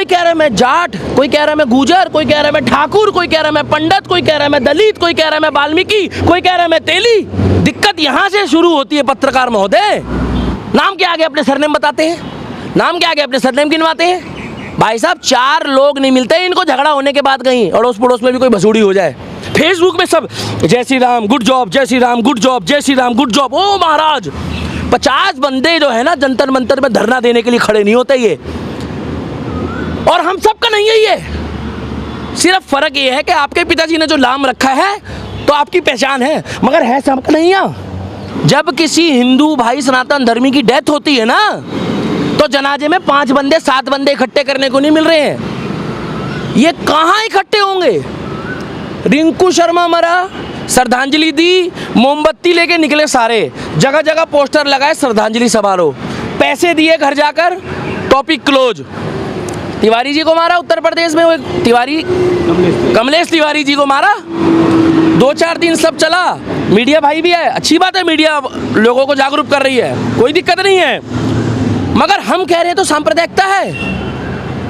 कोई कह रहा है मैं जाट, कोई कह रहा है मैं गुजर, कोई कह रहा है मैं ठाकुर, कोई कह रहा है मैं पंडित, कोई कह रहा है मैं दलित, कोई कह रहा है मैं वाल्मीकि, कोई कह रहा है मैं तेली। दिक्कत यहाँ से शुरू होती है पत्रकार महोदय। नाम के आगे अपने सरनेम बताते हैं, नाम के आगे अपने सरनेम गिनवाते हैं। भाई साहब 4 लोग नहीं मिलते इनको झगड़ा होने के बाद कहीं अड़ोस पड़ोस में भी कोई भसूड़ी हो जाए। फेसबुक में सब जय श्री राम गुड जॉब, जय श्री राम गुड जॉब, जय श्री राम गुड जॉब। ओ महाराज 50 बंदे जो है ना जंतर मंतर में धरना देने के लिए खड़े नहीं होते ये, और हम सबका नहीं है ये। सिर्फ फर्क ये है कि आपके पिताजी ने जो नाम रखा है तो आपकी पहचान है, मगर है सबका नहीं है। जब किसी हिंदू भाई सनातन धर्मी की डेथ होती है ना तो जनाजे में 5 बंदे 7 बंदे इकट्ठे करने को नहीं मिल रहे हैं। ये कहाँ इकट्ठे होंगे? रिंकू शर्मा मरा, श्रद्धांजलि दी, मोमबत्ती लेके निकले सारे, जगह जगह पोस्टर लगाए श्रद्धांजलि समारोह, पैसे दिए घर जाकर, टॉपिक क्लोज। तिवारी जी को मारा उत्तर प्रदेश में, वो तिवारी कमलेश तिवारी जी को मारा। 2-4 दिन सब चला, मीडिया भाई भी है, अच्छी बात है, मीडिया लोगों को जागरूक कर रही है, कोई दिक्कत नहीं है। मगर हम कह रहे हैं तो सांप्रदायिकता है,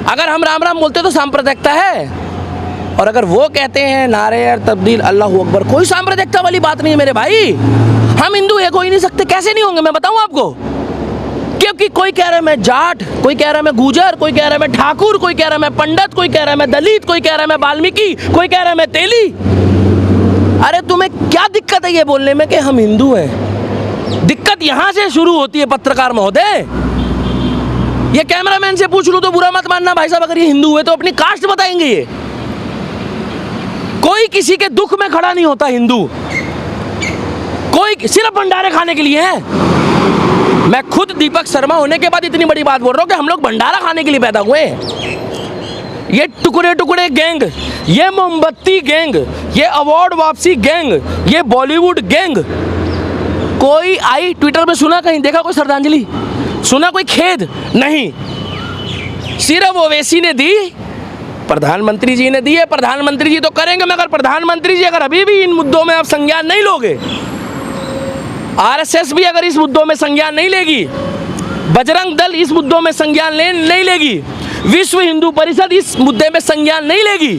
अगर हम राम राम बोलते तो सांप्रदायिकता है, और अगर वो कहते हैं नारे तब्दील अल्लाह अकबर, कोई सांप्रदायिकता वाली बात नहीं है मेरे भाई। हम हिंदू एक हो ही नहीं सकते, कैसे नहीं होंगे मैं बताऊं आपको। क्योंकि कोई कह रहा है मैं जाट, कोई कह रहा है मैं गुजर, कोई कह रहा है मैं ठाकुर, कोई कह रहा है मैं पंडित, कोई कह रहा है मैं दलित, कोई कह रहा है मैं वाल्मीकि, कोई कह रहा है मैं तेली। अरे तुम्हें क्या दिक्कत है ये बोलने में कि हम हिंदू हैं? दिक्कत यहां से शुरू होती है पत्रकार महोदय। ये कैमरामैन से पूछ लूं तो बुरा मत मानना भाई साहब, अगर ये हिंदू हुए तो अपनी कास्ट बताएंगे। ये कोई किसी के दुख में खड़ा नहीं होता हिंदू, कोई सिर्फ भंडारे खाने के लिए है। मैं खुद दीपक शर्मा होने के बाद इतनी बड़ी बात बोल रहा हूं कि हम लोग भंडारा खाने के लिए पैदा हुए। ये टुकड़े टुकड़े गैंग, ये मोमबत्ती गैंग, ये अवार्ड वापसी गैंग, ये बॉलीवुड गैंग, कोई आई ट्विटर में सुना, कहीं देखा कोई श्रद्धांजलि, सुना कोई खेद नहीं। सिर्फ ओवैसी ने दी, प्रधानमंत्री जी ने दी है, प्रधानमंत्री जी तो करेंगे, मगर प्रधानमंत्री जी अगर अभी भी इन मुद्दों में आप संज्ञान नहीं लोगे, आरएसएस भी अगर इस मुद्दों में संज्ञान नहीं लेगी, बजरंग दल इस मुद्दों में संज्ञान नहीं लेगी, विश्व हिंदू परिषद इस मुद्दे में संज्ञान नहीं लेगी,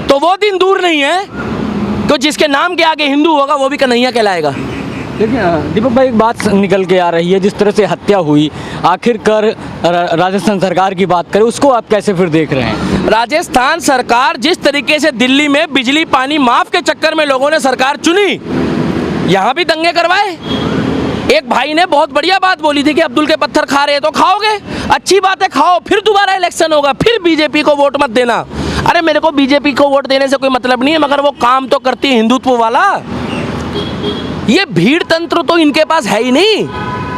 तो वो दिन दूर नहीं है तो जिसके नाम के आगे हिंदू होगा वो भी कन्हैया कहलाएगा। देखिए दीपक भाई, एक बात निकल के आ रही है, जिस तरह से हत्या हुई, आखिरकार राजस्थान सरकार की बात करें, उसको आप कैसे फिर देख रहे हैं? राजस्थान सरकार जिस तरीके से दिल्ली में बिजली पानी माफ के चक्कर में लोगों ने सरकार चुनी, यहाँ भी दंगे करवाए। एक भाई ने बहुत बढ़िया बात बोली थी कि अब्दुल के पत्थर खा रहे तो खाओगे, अच्छी बात है खाओ, फिर दोबारा इलेक्शन होगा, फिर बीजेपी को वोट मत देना। अरे मेरे को बीजेपी को वोट देने से कोई मतलब नहीं है, मगर वो काम तो करती है हिंदुत्व वाला। ये भीड़ तंत्र तो इनके पास है ही नहीं।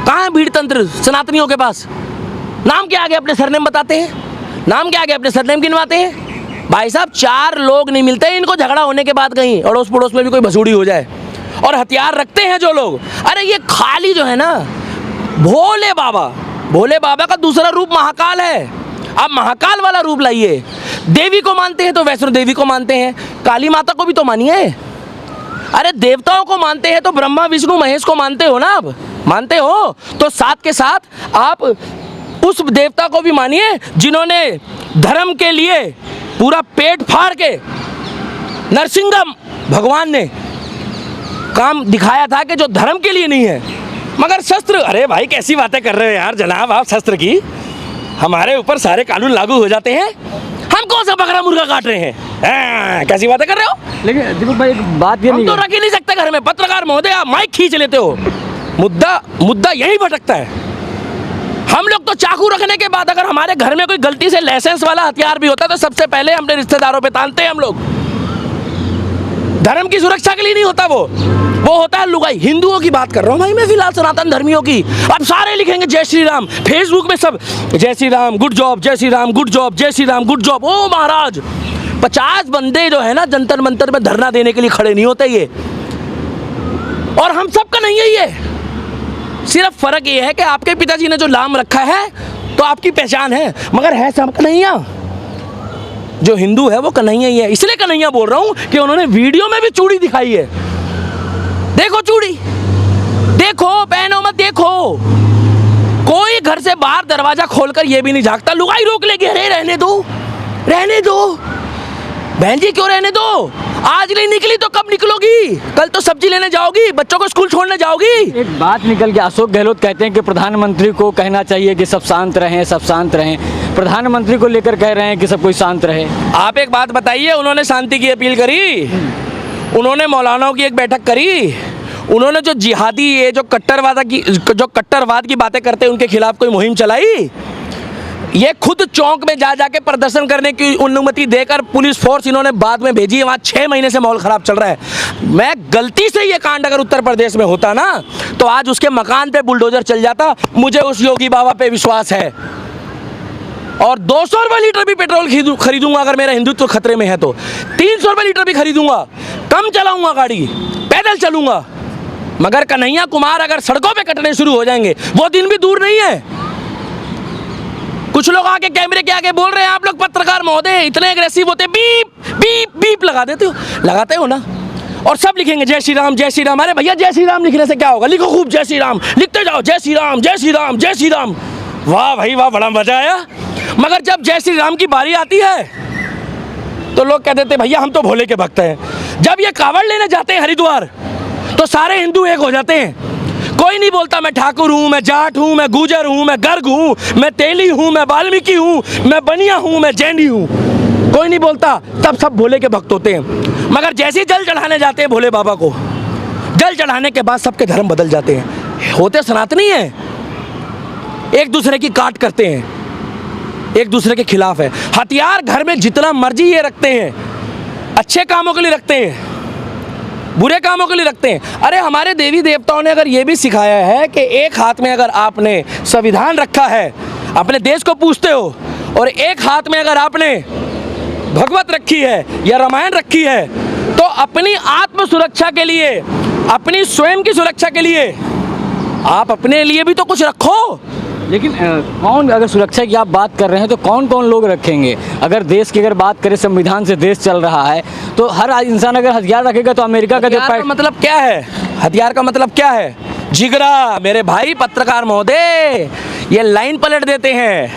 कहाँ है भीड़ तंत्र सनातनियों के पास? नाम के आगे अपने सरनेम बताते हैं, नाम के आगे अपने सरनेम गिनवाते हैं। भाई साहब 4 लोग नहीं मिलते इनको झगड़ा होने के बाद कहीं अड़ोस पड़ोस में भी कोई भसूड़ी हो जाए, और हथियार रखते हैं जो लोग। अरे ये खाली जो है ना, भोले बाबा का दूसरा रूप महाकाल है। आप महाकाल वाला रूप लाइए। देवी को मानते हैं तो वैष्णो देवी को मानते हैं, काली माता को भी तो मानिए। अरे देवताओं को मानते हैं तो ब्रह्मा विष्णु महेश को मानते हो ना, आप मानते हो तो साथ के साथ आप उस देवता को भी मानिए जिन्होंने धर्म के लिए पूरा पेट फाड़ के नरसिंह भगवान ने काम दिखाया था कि जो धर्म के लिए नहीं है मगर शस्त्र। अरे भाई कैसी बातें कर रहे हो यार जनाब आप, शस्त्र की हमारे ऊपर सारे कानून लागू हो जाते हैं, हम कौन सा बकरा मुर्गा काट रहे हैं? कैसी बातें कर रहे हो? लेकिन दीपक भाई एक बात ये हम तो रख ही नहीं सकते घर में। पत्रकार महोदय आप माइक खींच लेते हो, मुद्दा यही भटकता है। हम लोग तो चाकू रखने के बाद अगर हमारे घर में कोई गलती से लाइसेंस वाला हथियार भी होता तो सबसे पहले अपने रिश्तेदारों पे तानते हैं हम लोग। धर्म की सुरक्षा के लिए नहीं होता वो होता है लुगाई। हिंदुओं की बात कर रहा हूँ भाई मैं फिलहाल, सनातन धर्मियों की। अब सारे लिखेंगे जय श्री राम, फेसबुक में सब जय श्री राम गुड जॉब, जय श्री राम गुड जॉब, जय श्री राम गुड जॉब। ओ महाराज 50 बंदे जो है ना जंतर मंतर में धरना देने के लिए खड़े नहीं होते ये, और हम सबका नहीं है ये। सिर्फ फर्क ये है कि आपके पिताजी ने जो नाम रखा है तो आपकी पहचान है, मगर है सब कन्हैया। जो हिंदू है वो कन्हैया ही है। इसलिए कन्हैया बोल रहा हूं कि उन्होंने वीडियो में भी चूड़ी दिखाई है। देखो चूड़ी, देखो बहनों मत देखो, कोई घर से बाहर दरवाजा खोलकर ये भी नहीं झांकता, लुगाई रोक लेगी, अरे रहने दो, रहने दो बहन जी, क्यों रहने दो, आज नहीं निकली तो कब निकलोगी, कल तो सब्जी लेने जाओगी, बच्चों को स्कूल छोड़ने जाओगी। एक बात निकल के अशोक गहलोत कहते हैं कि प्रधानमंत्री को कहना चाहिए कि सब शांत रहें, सब शांत रहें। प्रधानमंत्री को लेकर कह रहे हैं कि सब कोई शांत रहे। आप एक बात बताइए, उन्होंने शांति की अपील करी, उन्होंने मौलानाओं की एक बैठक करी, उन्होंने जो जिहादी ये जो कट्टरवाद की बातें करते हैं उनके खिलाफ कोई मुहिम चलाई? ये खुद चौक में जा जाके प्रदर्शन करने की अनुमति देकर पुलिस फोर्स इन्होंने बाद में भेजी है, वहाँ 6 महीने से माहौल खराब चल रहा है। मैं गलती से ये कांड अगर उत्तर प्रदेश में होता ना तो आज उसके मकान पे बुलडोजर चल जाता। मुझे उस योगी बाबा पे विश्वास है और 200 रुपये लीटर भी पेट्रोल खरीदूंगा अगर मेरा हिंदुत्व खतरे में है तो, 300 रुपये लीटर भी खरीदूंगा, कम चलाऊंगा गाड़ी, पैदल चलूंगा। मगर कन्हैया कुमार अगर सड़कों पे कटने शुरू हो जाएंगे वो दिन भी दूर नहीं है। कुछ लोग आके कैमरे के आगे बोल रहे हैं आप लोग पत्रकार महोदय इतने एग्रेसिव होते, बीप बीप बीप लगाते हो ना, और सब लिखेंगे जय श्री राम जय श्री राम। अरे भैया जय श्री राम लिखने से क्या होगा, लिखो खूब जय श्री राम, लिखते जाओ जय श्री राम जय श्री राम जय श्री राम। वाह भाई वाह, बड़ा मजा आया। मगर जब जय श्री राम की बारी आती है तो लोग कह देते भैया हम तो भोले के भक्त हैं। जब ये कावड़ लेने जाते हैं हरिद्वार तो सारे हिंदू एक हो जाते हैं, कोई नहीं बोलता मैं ठाकुर हूँ, मैं जाट हूँ, मैं गुजर हूँ, मैं गर्ग हूँ, मैं तेली हूँ, मैं वाल्मीकि हूँ, मैं बनिया हूँ, मैं जैनी हूँ, कोई नहीं बोलता। तब सब भोले के भक्त होते हैं। मगर जैसे ही जल चढ़ाने जाते हैं भोले बाबा को, जल चढ़ाने के बाद सबके धर्म बदल जाते हैं, होते सनातनी हैं, एक दूसरे की काट करते हैं, एक दूसरे के खिलाफ है। हथियार घर में जितना मर्जी ये रखते हैं, अच्छे कामों के लिए रखते हैं, बुरे कामों के लिए रखते हैं। अरे हमारे देवी देवताओं ने अगर ये भी सिखाया है कि एक हाथ में अगर आपने संविधान रखा है, अपने देश को पूछते हो, और एक हाथ में अगर आपने भगवत रखी है या रामायण रखी है, तो अपनी आत्म सुरक्षा के लिए, अपनी स्वयं की सुरक्षा के लिए आप अपने लिए भी तो कुछ रखो। लेकिन कौन, अगर सुरक्षा की आप बात कर रहे हैं तो कौन कौन लोग रखेंगे? अगर देश की अगर बात करें, संविधान से देश चल रहा है, तो हर इंसान अगर हथियार रखेगा तो अमेरिका का जो मतलब क्या है, हथियार का मतलब क्या है? जिगरा। मेरे भाई पत्रकार महोदय ये लाइन पलट देते हैं,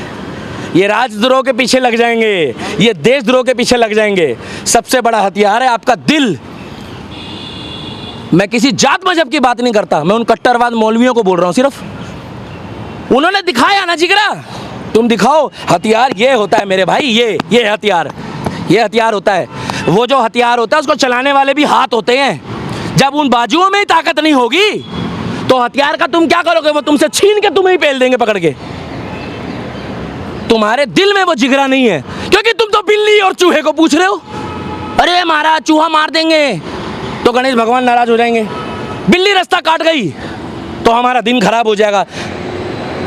ये राजद्रोह के पीछे लग जाएंगे, ये देशद्रोह के पीछे लग जाएंगे। सबसे बड़ा हथियार है आपका दिल। मैं किसी जात मजहब की बात नहीं करता, मैं उन कट्टरवाद मौलवियों को बोल रहा हूँ सिर्फ। उन्होंने दिखाया ना जिगरा, तुम दिखाओ। हथियार ये होता है मेरे भाई, ये हथियार होता है। वो जो हथियार होता है उसको चलाने वाले भी हाथ होते हैं। जब उन बाजुओं में ही ताकत नहीं होगी तो हथियार का तुम क्या करोगे? वो तुमसे छीन के तुम्हें ही पेल देंगे पकड़ के। तुम्हारे दिल में वो जिगरा नहीं है, क्योंकि तुम तो बिल्ली और चूहे को पूछ रहे हो। अरे महाराज चूहा मार देंगे तो गणेश भगवान नाराज हो जाएंगे, बिल्ली रास्ता काट गई तो हमारा दिन खराब हो जाएगा।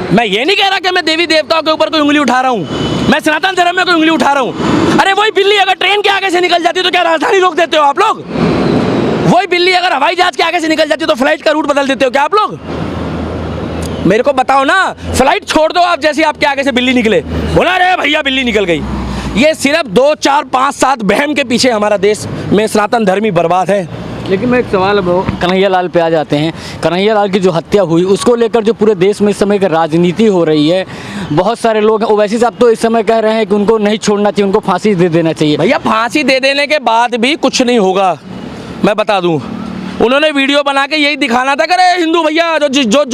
मैं ये नहीं कह रहा कि मैं देवी देवताओं के ऊपर कोई उंगली उठा रहा हूँ, मैं सनातन धर्म में कोई उंगली उठा रहा हूँ। अरे वही बिल्ली अगर ट्रेन के आगे से निकल जाती तो क्या राजधानी रोक देते हो आप लोग? वही बिल्ली अगर हवाई जहाज के आगे से निकल जाती तो फ्लाइट का रूट बदल देते हो क्या आप लोग? मेरे को बताओ ना, फ्लाइट छोड़ दो आप, जैसे आपके आगे से बिल्ली निकले, बोला रे भैया बिल्ली निकल गई। ये सिर्फ 2, 4, 5, 7 बहम के पीछे हमारा देश में सनातन धर्मी बर्बाद है। लेकिन मैं एक सवाल अब कन्हैया लाल पे आ जाते हैं। कन्हैया लाल की जो हत्या हुई उसको लेकर जो पूरे देश में इस समय की राजनीति हो रही है, बहुत सारे लोग हैं, ओवैसी साहब तो इस समय कह रहे हैं कि उनको नहीं छोड़ना चाहिए, उनको फांसी दे देना चाहिए। भैया फांसी दे देने के बाद भी कुछ नहीं होगा, मैं बता दूं। उन्होंने वीडियो बना के यही दिखाना था कि अरे हिंदू भैया जो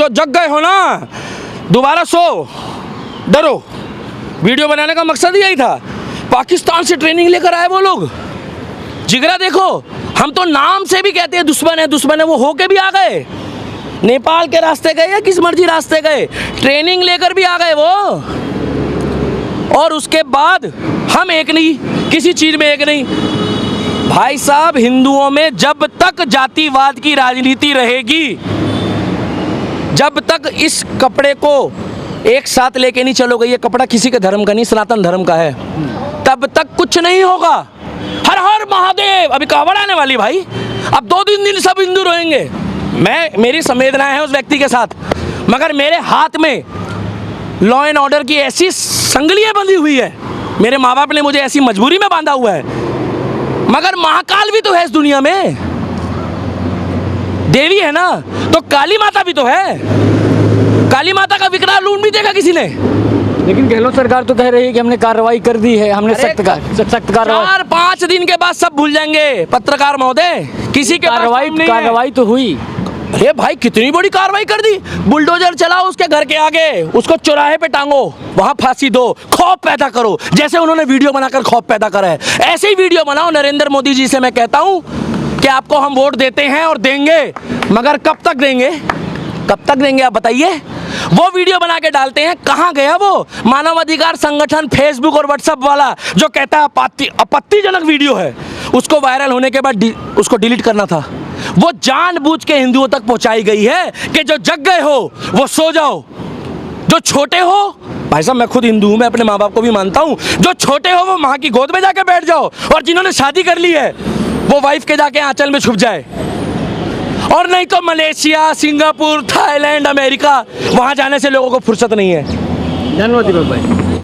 जग गए हो ना, दोबारा सो डरो। वीडियो बनाने का मकसद यही था। पाकिस्तान से ट्रेनिंग लेकर आए वो लोग। जिगरा देखो, हम तो नाम से भी कहते हैं दुश्मन है, वो होके भी आ गए। नेपाल के रास्ते गए या किस मर्जी रास्ते गए, ट्रेनिंग लेकर भी आ गए वो। और उसके बाद हम एक नहीं, किसी चीज में एक नहीं। भाई साहब, हिंदुओं में जब तक जातिवाद की राजनीति रहेगी, जब तक इस कपड़े को एक साथ लेके नहीं चलोगे, ये कपड़ा किसी के धर्म का नहीं, सनातन धर्म का है, तब तक कुछ नहीं होगा। हर हर महादेव, अभी कावड़ आने वाली भाई, अब 2-3 दिन सब हिंदू रहेंगे। मेरी संवेदनाएं हैं उस व्यक्ति के साथ, मगर मेरे हाथ में लॉ एंड ऑर्डर की ऐसी संगलियां बंधी हुई है, मेरे माँ बाप ने मुझे ऐसी मजबूरी में बांधा हुआ है। मगर महाकाल भी तो है इस दुनिया में, देवी है ना, तो काली माता भी तो है। काली माता का विकराल रूप नहीं देखा किसी ने? लेकिन गहलोत सरकार तो कह रही है कि हमने कार्रवाई कर दी है, हमने सख्त कार्रवाई। 4-5 दिन के बाद सब भूल जाएंगे पत्रकार महोदय, किसी के कार्रवाई तो हुई। अरे भाई कितनी बड़ी कार्रवाई कर दी, बुलडोजर चलाओ उसके घर के आगे, उसको चौराहे पे टांगो, वहां फांसी दो, खौफ पैदा करो, जैसे उन्होंने वीडियो बनाकर खौफ पैदा करा है ऐसे ही वीडियो बनाओ। नरेंद्र मोदी जी से मैं कहता हूं कि आपको हम वोट देते हैं और देंगे, मगर कब तक देंगे, कब तक देंगे आप बताइए। वो वीडियो बना के डालते हैं, कहाँ गया वो मानवाधिकार संगठन फेसबुक और व्हाट्सएप वाला जो कहता है आपत्तिजनक वीडियो है, उसको वायरल होने के बाद उसको डिलीट करना था। वो जानबूझ के हिंदुओं तक पहुंचाई गई है कि जो जग गए हो वो सो जाओ, जो छोटे हो, भाई साहब मैं खुद हिंदू हूं, मैं अपने माँ बाप को भी मानता हूं, जो छोटे हो वो माँ की गोद में जाके बैठ जाओ, और जिन्होंने शादी कर ली है वो वाइफ के जाके आंचल में छुप जाए, और नहीं तो मलेशिया, सिंगापुर, थाईलैंड, अमेरिका, वहां जाने से लोगों को फुर्सत नहीं है। धन्यवाद भाई।